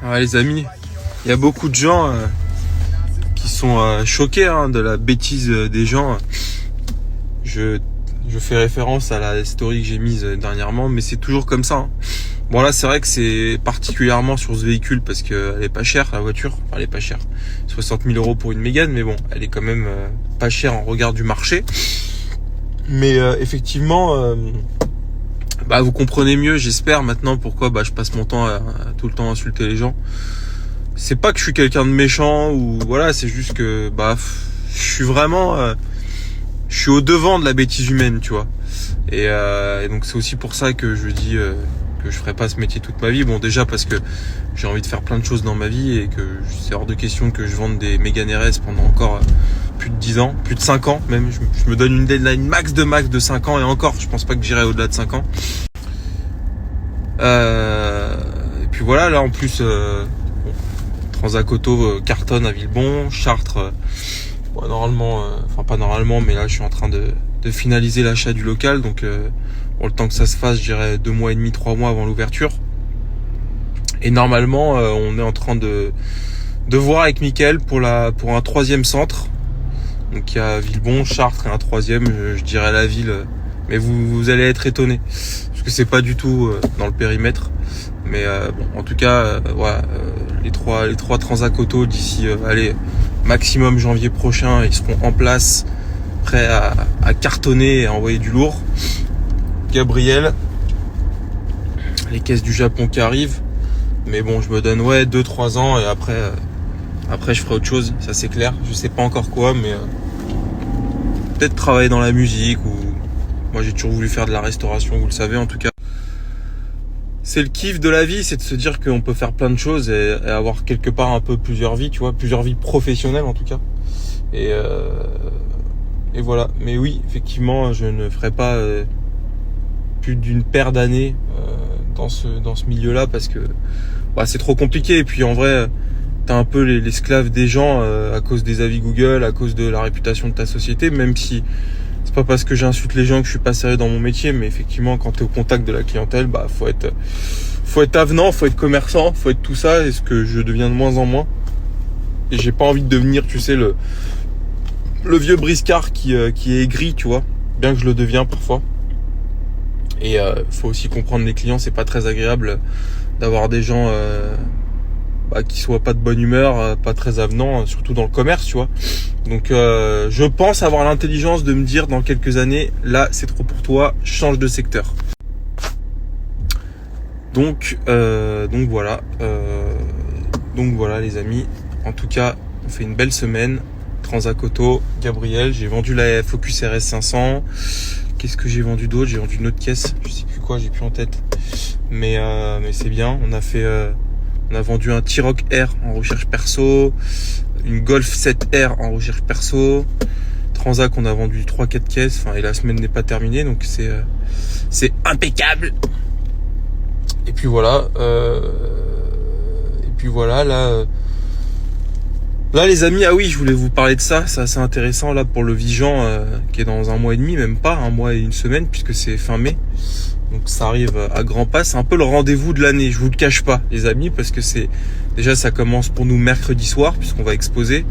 Ouais, les amis, il y a beaucoup de gens qui sont choqués de la bêtise des gens. Je fais référence à la story que j'ai mise dernièrement, mais c'est toujours comme ça. Bon là, c'est vrai que c'est particulièrement sur ce véhicule parce qu'elle est pas chère, la voiture. Enfin, elle est pas chère. 60 000 € pour une Mégane, mais bon, elle est quand même pas chère en regard du marché. Mais effectivement, vous comprenez mieux, j'espère maintenant pourquoi je passe mon temps à tout le temps insulter les gens. C'est pas que je suis quelqu'un de méchant ou voilà, c'est juste que je suis vraiment je suis au devant de la bêtise humaine, tu vois. Et donc c'est aussi pour ça que je dis que je ferai pas ce métier toute ma vie. Bon, déjà parce que j'ai envie de faire plein de choses dans ma vie et que c'est hors de question que je vende des Mégane RS pendant encore plus de 10 ans, plus de 5 ans même. Je me donne une deadline max de 5 ans et encore, je pense pas que j'irai au-delà de 5 ans. Et puis voilà, là en plus Transac Auto cartonne à Villebon, Chartres normalement, pas normalement, mais là je suis en train de finaliser l'achat du local, donc le temps que ça se fasse, je dirais 2 mois et demi, 3 mois avant l'ouverture. Et normalement on est en train de voir avec Mickaël pour un 3e centre. Donc il y a Villebon, Chartres et un 3e, je dirais la ville, mais vous allez être étonnés parce que c'est pas du tout dans le périmètre. Mais en tout cas, les trois Transac Auto d'ici, maximum janvier prochain, ils seront en place, prêts à cartonner et à envoyer du lourd. Gabriel, les caisses du Japon qui arrivent. Mais bon, je me donne 2-3 ans et après je ferai autre chose, ça c'est clair. Je sais pas encore quoi, mais peut-être travailler dans la musique ou moi j'ai toujours voulu faire de la restauration, vous le savez en tout cas. C'est le kiff de la vie, c'est de se dire qu'on peut faire plein de choses et avoir quelque part un peu plusieurs vies, tu vois, plusieurs vies professionnelles en tout cas. Et voilà. Mais oui, effectivement, je ne ferai pas plus d'une paire d'années dans ce milieu-là parce que c'est trop compliqué. Et puis en vrai, t'es un peu l'esclave des gens à cause des avis Google, à cause de la réputation de ta société, même si c'est pas parce que j'insulte les gens que je suis pas sérieux dans mon métier, mais effectivement, quand t'es au contact de la clientèle, faut être avenant, faut être commerçant, faut être tout ça, et ce que je deviens de moins en moins. Et j'ai pas envie de devenir, tu sais, le vieux briscard qui est aigri, tu vois, bien que je le deviens parfois. Et faut aussi comprendre les clients, c'est pas très agréable d'avoir des gens qui soient pas de bonne humeur, pas très avenants, surtout dans le commerce, tu vois. Donc je pense avoir l'intelligence de me dire dans quelques années, là c'est trop pour toi, change de secteur. Donc voilà les amis. En tout cas, on fait une belle semaine. Transac Auto, Gabriel, j'ai vendu la Focus RS 500. Qu'est-ce que j'ai vendu d'autre? J'ai vendu une autre caisse, je sais plus quoi, j'ai plus en tête. Mais c'est bien. On a vendu un T-Roc R en recherche perso, une Golf 7R en recherche perso. Transac, on a vendu 3-4 caisses, et la semaine n'est pas terminée, donc c'est impeccable. Et puis voilà, là les amis, je voulais vous parler de ça, c'est assez intéressant là pour le Vigeant qui est dans 1 mois et demi, même pas 1 mois et une semaine puisque c'est fin mai. Donc ça arrive à grands pas, c'est un peu le rendez-vous de l'année, je vous le cache pas les amis, parce que ça commence pour nous mercredi soir puisqu'on va exposer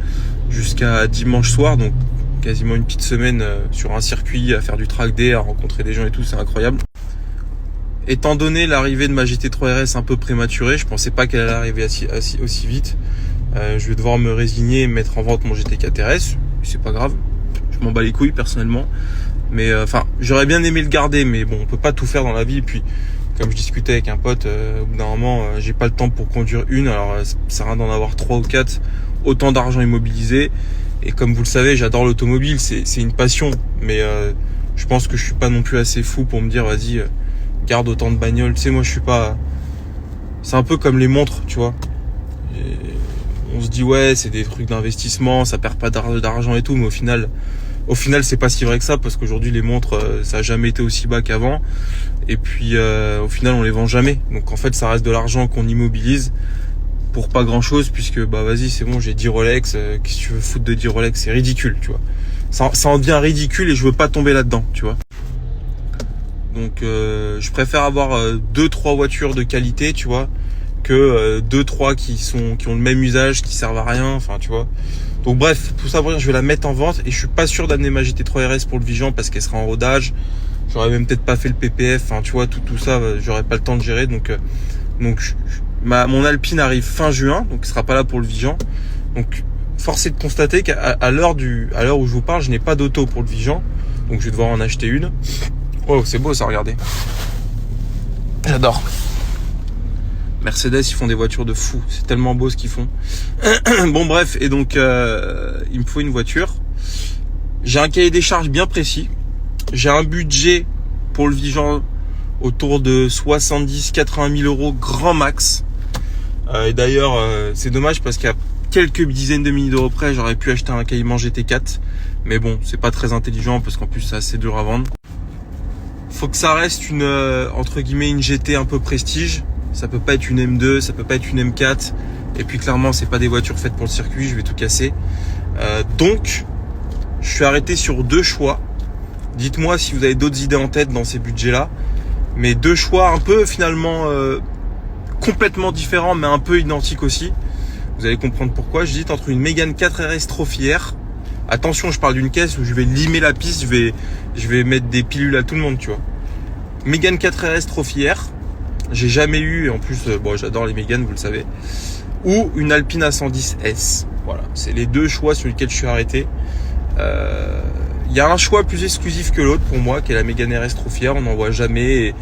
jusqu'à dimanche soir, donc quasiment une petite semaine sur un circuit à faire du track day, à rencontrer des gens et tout, c'est incroyable. Étant donné l'arrivée de ma GT3 RS un peu prématurée, je pensais pas qu'elle allait arriver aussi vite. Je vais devoir me résigner et mettre en vente mon GT4 RS, c'est pas grave, je m'en bats les couilles personnellement. Mais j'aurais bien aimé le garder, mais bon, on peut pas tout faire dans la vie. Et puis, comme je discutais avec un pote, au bout d'un moment, j'ai pas le temps pour conduire une. Alors, ça sert à rien d'en avoir 3 ou 4, autant d'argent immobilisé. Et comme vous le savez, j'adore l'automobile, c'est une passion. Mais je pense que je suis pas non plus assez fou pour me dire, vas-y, garde autant de bagnoles. Tu sais, moi, je suis pas. C'est un peu comme les montres, tu vois. Et on se dit c'est des trucs d'investissement, ça perd pas d'argent et tout, mais au final, c'est pas si vrai que ça, parce qu'aujourd'hui, les montres, ça a jamais été aussi bas qu'avant. Et puis, au final, on les vend jamais. Donc, en fait, ça reste de l'argent qu'on immobilise pour pas grand chose, puisque, vas-y, c'est bon, j'ai 10 Rolex. Qu'est-ce que tu veux foutre de 10 Rolex? C'est ridicule, tu vois. Ça en devient ridicule et je veux pas tomber là-dedans, tu vois. Donc, je préfère avoir 2-3 voitures de qualité, tu vois, que 2-3 qui ont le même usage, qui servent à rien, enfin tu vois. Donc bref, tout ça pour dire, je vais la mettre en vente et je suis pas sûr d'amener ma GT3 RS pour le Vigan parce qu'elle sera en rodage. J'aurais même peut-être pas fait le PPF, enfin tu vois, tout ça, j'aurais pas le temps de gérer. Donc mon Alpine arrive fin juin, donc il sera pas là pour le Vigan. Donc force est de constater qu'à l'heure où je vous parle, je n'ai pas d'auto pour le Vigan, donc je vais devoir en acheter une. Oh, c'est beau ça, regardez. J'adore. Mercedes, ils font des voitures de fou. C'est tellement beau ce qu'ils font. Bon bref, et donc il me faut une voiture. J'ai un cahier des charges bien précis. J'ai un budget pour le Vigan autour de 70-80 000 euros grand max. Et d'ailleurs, c'est dommage parce qu'à quelques dizaines de milliers d'euros près, j'aurais pu acheter un Cayman GT4. Mais bon, c'est pas très intelligent parce qu'en plus c'est assez dur à vendre. Faut que ça reste une entre guillemets une GT un peu prestige. Ça peut pas être une M2, ça peut pas être une M4. Et puis clairement, c'est pas des voitures faites pour le circuit. Je vais tout casser. Donc, je suis arrêté sur 2 choix. Dites-moi si vous avez d'autres idées en tête dans ces budgets-là. Mais 2 choix un peu finalement complètement différents, mais un peu identiques aussi. Vous allez comprendre pourquoi. J'hésite entre une Mégane 4 RS Trophy R. Attention, je parle d'une caisse où je vais limer la piste, je vais mettre des pilules à tout le monde, tu vois. Mégane 4 RS Trophy R. J'ai jamais eu, et en plus, bon, j'adore les Mégane, vous le savez. Ou une Alpine A110S. Voilà, c'est les 2 choix sur lesquels je suis arrêté. Il y a un choix plus exclusif que l'autre pour moi, qui est la Mégane RS Trophy R. On n'en voit jamais. Et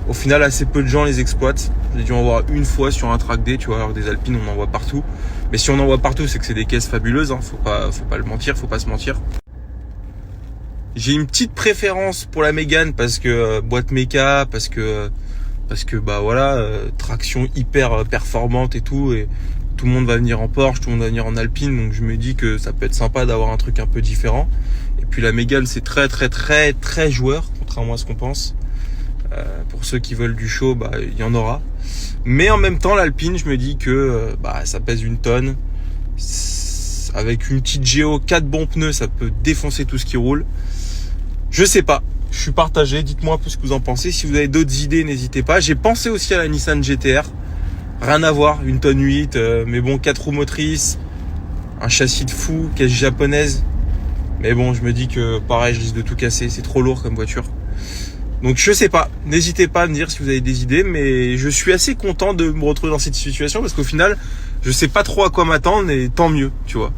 au final, assez peu de gens les exploitent. J'ai dû en voir une fois sur un track day, tu vois. Alors des Alpines, on en voit partout. Mais si on en voit partout, c'est que c'est des caisses fabuleuses. Hein. Faut pas le mentir, faut pas se mentir. J'ai une petite préférence pour la Mégane parce que boîte méca, parce que bah voilà, traction hyper performante et tout. Et tout le monde va venir en Porsche, tout le monde va venir en Alpine. Donc je me dis que ça peut être sympa d'avoir un truc un peu différent. Et puis la Mégane, c'est très très très très joueur, contrairement à ce qu'on pense. Pour ceux qui veulent du show, bah il y en aura. Mais en même temps, l'Alpine, je me dis que bah ça pèse 1 tonne. Avec une petite Géo, 4 bons pneus, ça peut défoncer tout ce qui roule. Je sais pas. Je suis partagé. Dites-moi un peu ce que vous en pensez. Si vous avez d'autres idées, n'hésitez pas. J'ai pensé aussi à la Nissan GT-R. Rien à voir. 1 tonne 8. Mais bon, 4 roues motrices. Un châssis de fou. Caisse japonaise. Mais bon, je me dis que pareil, je risque de tout casser. C'est trop lourd comme voiture. Donc je sais pas. N'hésitez pas à me dire si vous avez des idées. Mais je suis assez content de me retrouver dans cette situation. Parce qu'au final, je sais pas trop à quoi m'attendre. Et tant mieux, tu vois.